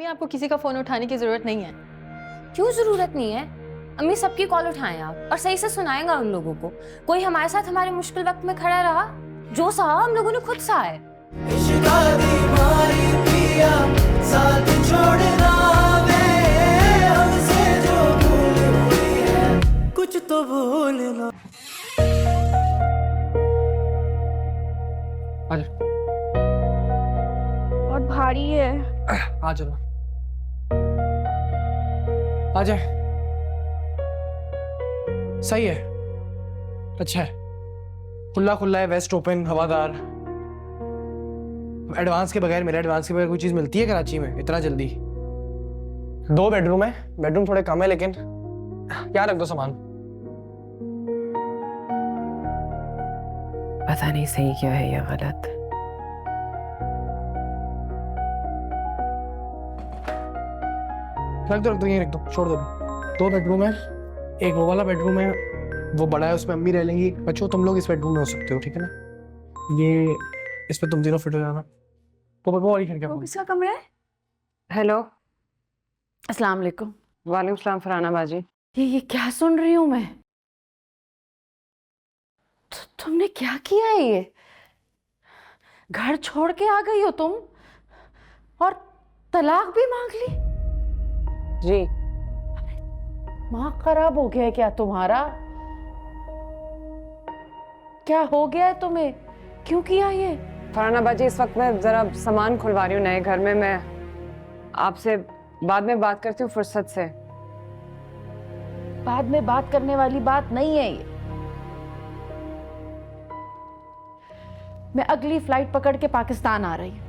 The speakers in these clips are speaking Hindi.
अम्मी आपको किसी का फोन उठाने की जरूरत नहीं है। क्यों जरूरत नहीं है? अम्मी सबकी कॉल उठाएं आप और सही से सुनाएंगा उन लोगों को। कोई हमारे साथ हमारे मुश्किल वक्त में खड़ा रहा, जो सहा हम लोगों ने खुद सहा है। कुछ तो भूलना। बहुत भारी है। आ चलो, आ जाए। सही है, अच्छा है, खुला खुला है, वेस्ट ओपन, हवादार। एडवांस के बगैर, मेरे एडवांस के बगैर कोई चीज मिलती है कराची में इतना जल्दी? 2 बेडरूम है, बेडरूम थोड़े कम है, लेकिन यहाँ रख दो सामान। पता नहीं सही क्या है या गलत। रख दो, यहीं रख दो, छोड़ दो। 2 बेडरूम है, एक वो वाला बेडरूम है, वो बड़ा है, उसमें अम्मी रह लेंगी। बच्चों तुम लोग इस बेडरूम में हो सकते हो, ठीक है ना? ये इसमें तुम तीनों फिट हो जाना। वो वाली खिड़की वो किसका कमरा है? हेलो, अस्सलाम वालेकुम। वालेकुम सलाम फरहाना बाजी। ये क्या सुन रही हूँ मैं? तुमने क्या किया है? ये घर छोड़ के आ गई हो तुम, और तलाक भी मांग ली? जी, दिमाग खराब हो गया है क्या तुम्हारा? क्या हो गया है तुम्हें? क्यों किया ये? फरहाना बाजी, इस वक्त मैं जरा सामान खुलवा रही हूँ नए घर में। मैं आपसे बाद में बात करती हूँ फुर्सत से। बाद में बात करने वाली बात नहीं है ये। मैं अगली फ्लाइट पकड़ के पाकिस्तान आ रही हूँ।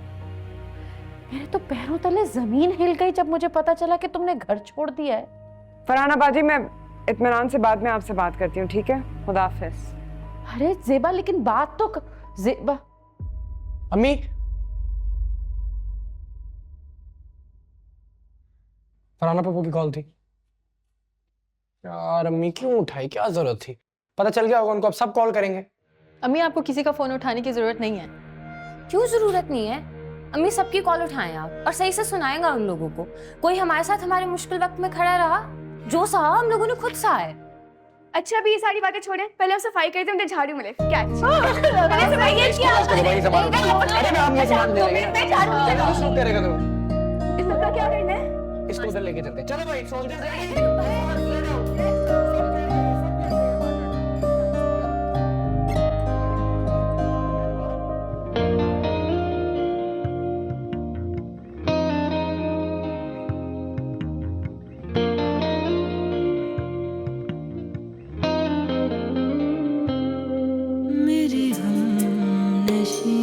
मेरे तो पैरों तले जमीन हिल गई जब मुझे पता चला कि तुमने घर छोड़ दिया है। फरहाना बाजी, मैं इत्मीनान से बाद में आपसे बात करती हूँ, ठीक है? खुदा हाफिज। अरे जेबा, लेकिन बात तो जेबा। अम्मी, फरहाना पप्पू की कॉल थी यार। अम्मी क्यों उठाई, क्या जरूरत थी? पता चल गया होगा उनको, अब सब कॉल करेंगे। अम्मी आपको किसी का फोन उठाने की जरूरत नहीं है। क्यों जरूरत नहीं है? अम्मी सबकी कॉल उठाएं आप और सही से सुनाएंगा उन लोगों को। कोई हमारे साथ हमारे मुश्किल वक्त में खड़ा रहा, जो सहा हम लोगों ने खुद सहा है। अच्छा, अभी ये सारी बातें छोड़ें, पहले हम सफाई करते हैं, मुझे झाड़ू मिले। क्या पहले सफाई ये किया। अरे मैं आपने सामान ले लेंगे। मैं झाड़ू नहीं चलो, शुरू करेगा तो इसका क्या करना है? इसको उधर लेके चलते हैं। चलो भाई, सोल्जर्स मेरी हमनशी,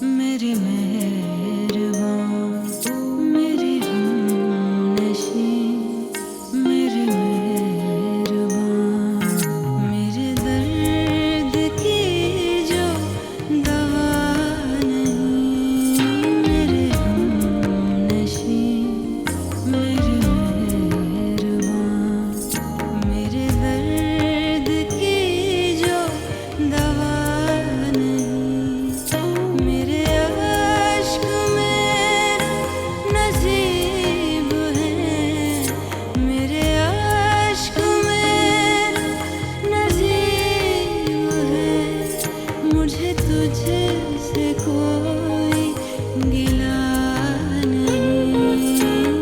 मेरी मेहरबान, मेरी हमनशी, मेरी मेहरबान, मेरे दर्द की जो दवा नहीं। मेरे हमनशी, मेरी मेहरबान, मेरे दर्द की जो दवा नहीं। मेरे अश्क मेरा नसीब है, मेरे अश्क मेरा नसीब है। मुझे तुझसे कोई गिला नहीं।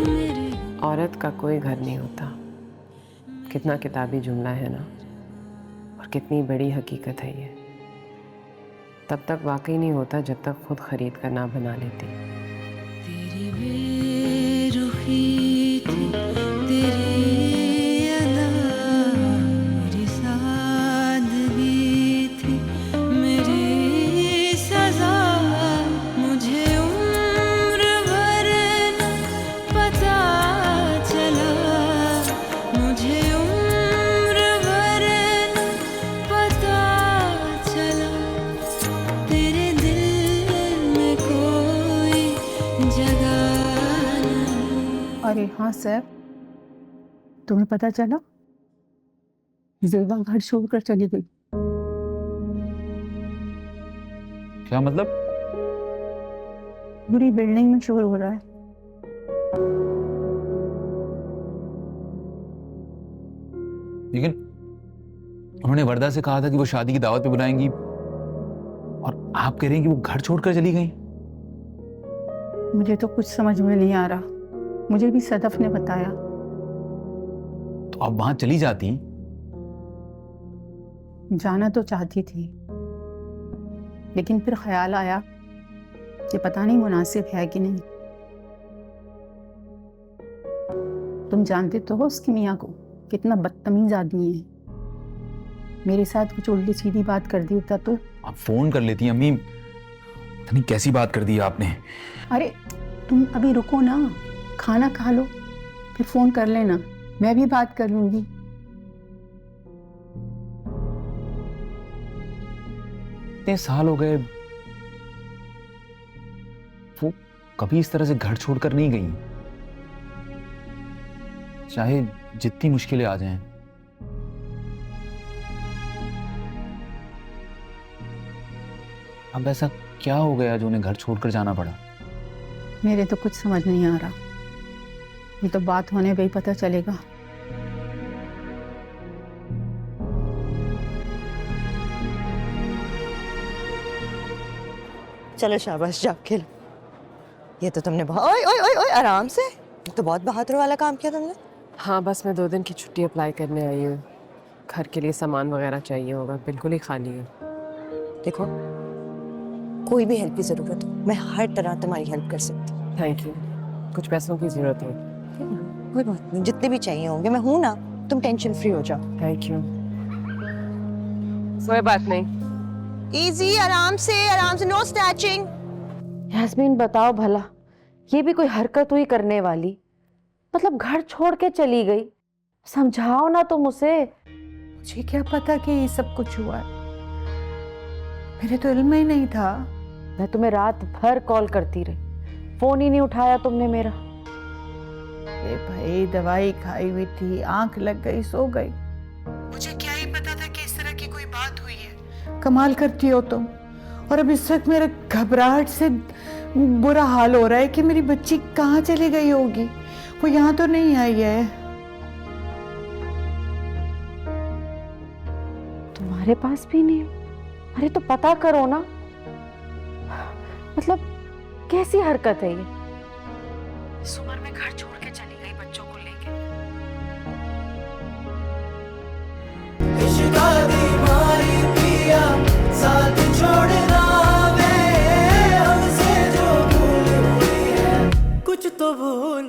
मेरे औरत का कोई घर नहीं होता। कितना किताबी जुमला है ना, और कितनी बड़ी हकीकत है ये। तब तक वाकई नहीं होता जब तक खुद खरीद कर ना बना लेती। तेरी बेरुखी थी, तेरी अदा मेरी सादगी थी, मेरी सजा। मुझे उम्र भर न पता चला, मुझे उम्र भर न पता चला। तेरे दिल में कोई जगह नहीं। अरे हाँ सर, तुम्हें पता चला? ज़ेबा घर छोड़कर चली गई। क्या मतलब? पूरी बिल्डिंग में शोर हो रहा है। लेकिन उन्होंने वरदा से कहा था कि वो शादी की दावत पे बुलाएंगी, और आप कह रहे हैं कि वो घर छोड़कर चली गई। मुझे तो कुछ समझ में नहीं आ रहा। मुझे भी सदफ ने बताया। तो आप वहां चली जाती। जाना तो चाहती थी, लेकिन फिर ख्याल आया कि पता नहीं मुनासिब है कि नहीं। तुम जानते तो हो उसकी मियाँ को, कितना बदतमीज आदमी है। मेरे साथ कुछ उल्टी सीधी बात कर दी होता तो। आप फोन कर लेती अम्मी, पता नहीं कैसी बात कर दी आपने। अरे तुम अभी रुको ना, खाना खा लो, फिर फोन कर लेना, मैं भी बात कर लूंगी। इतने साल हो गए, वो कभी इस तरह से घर छोड़कर नहीं गई, चाहे जितनी मुश्किलें आ जाएं। अब ऐसा क्या हो गया जो उन्हें घर छोड़कर जाना पड़ा? मेरे तो कुछ समझ नहीं आ रहा। ये तो बात होने पे ही पता चलेगा। चलो शाबाश, जाओ खेलो। ये तो तुमने बहुत ओए ओए ओए ओए आराम से, ये तो बहुत बहादुर वाला काम किया तुमने। हाँ, बस मैं 2 दिन की छुट्टी अप्लाई करने आई हूँ। घर के लिए सामान वगैरह चाहिए होगा, बिल्कुल ही खाली है। देखो, कोई भी हेल्प की जरूरत हो, मैं हर तरह तुम्हारी हेल्प कर सकती हूँ। Thank you. कुछ पैसों की ज़रूरत है। कोई बात नहीं, जितने भी चाहिए होंगे मैं हूं ना, तुम टेंशन फ्री हो जाओ। Thank you. कोई बात नहीं। इजी, आराम से, नो स्नैचिंग। यास्मीन बताओ भला, ये भी कोई हरकत हुई करने वाली? मतलब घर छोड़ के चली गई, समझाओ ना तुम उसे। मुझे क्या पता कि ये सब कुछ हुआ है, मेरे तो इल्म ही नहीं था। मैं तुम्हें रात भर कॉल करती रही, फोन ही नहीं उठाया तुमने मेरा। ए भाई, दवाई खाई हुई थी, आंख लग गई, सो गई। मुझे क्या ही पता था कि इस तरह की कोई बात हुई है। कमाल करती हो तुम। और अब इस वक्त मेरा घबराहट से बुरा हाल हो रहा है कि मेरी बच्ची कहाँ चली गई होगी। वो यहाँ तो नहीं आई है। तुम्हारे पास भी नहीं? अरे तो पता करो ना। मतलब कैसी हरकत है ये? इस उम्र में घर छोड़ के चली गई बच्चों को लेके। साथ छोड़ना वे हमसे जो भूल हुई है, कुछ तो भूल